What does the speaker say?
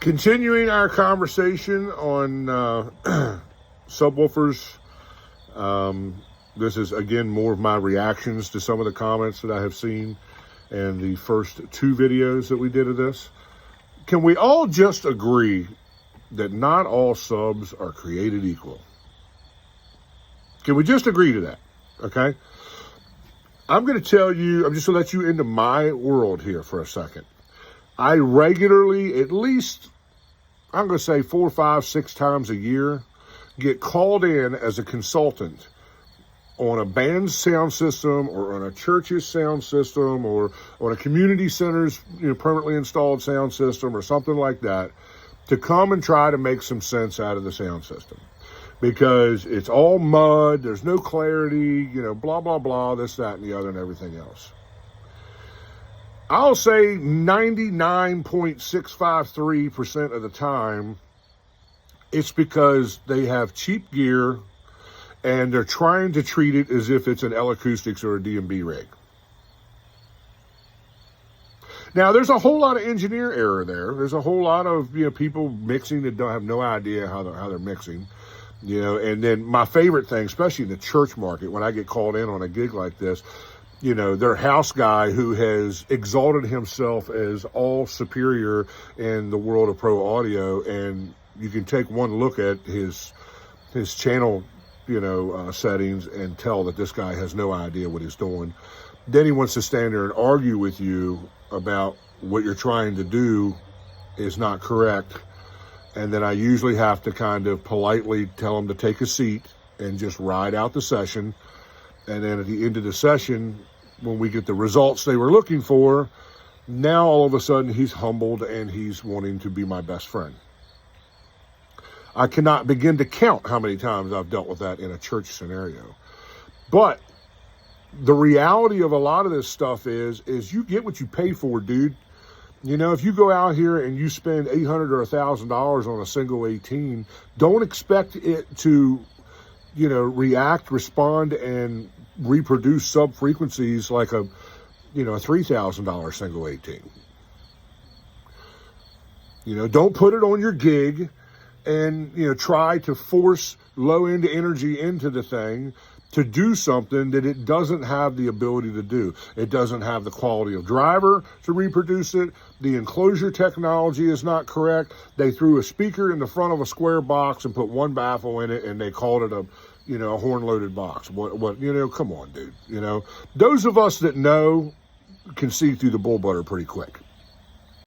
Continuing our conversation on subwoofers. This is, again, more of my reactions to some of the comments that I have seen in the first two videos that we did of this. Can we all just agree that not all subs are created equal? Can we just agree to that? Okay? I'm going to tell you, I'm just going to let you into my world here for a second. I regularly, at least, I'm going to say 4, 5, 6 times a year, get called in as a consultant on a band's sound system or on a church's sound system or on a community center's permanently installed sound system or something like that to come and try to make some sense out of the sound system. Because it's all mud, there's no clarity, blah, blah, blah, this, that, and the other, and everything else. I'll say 99.653% of the time, it's because they have cheap gear and they're trying to treat it as if it's an L-Acoustics or a D&B rig. Now, there's a whole lot of engineer error there. There's a whole lot of people mixing that don't have no idea how they're mixing. And then my favorite thing, especially in the church market, when I get called in on a gig like this, their house guy who has exalted himself as all superior in the world of pro audio, and you can take one look at his channel, settings and tell that this guy has no idea what he's doing. Then he wants to stand there and argue with you about what you're trying to do is not correct. And then I usually have to kind of politely tell him to take a seat and just ride out the session. And then at the end of the session, when we get the results they were looking for, now all of a sudden he's humbled and he's wanting to be my best friend. I cannot begin to count how many times I've dealt with that in a church scenario. But the reality of a lot of this stuff is you get what you pay for, dude. If you go out here and you spend $800 or $1,000 on a single 18, don't expect it to, react, respond, and reproduce sub frequencies like a $3,000 single 18. Don't put it on your gig and, try to force low end energy into the thing to do something that it doesn't have the ability to do. It doesn't have the quality of driver to reproduce it. The enclosure technology is not correct. They threw a speaker in the front of a square box and put one baffle in it, and they called it a horn-loaded box. Come on, dude. Those of us that know can see through the bull butter pretty quick.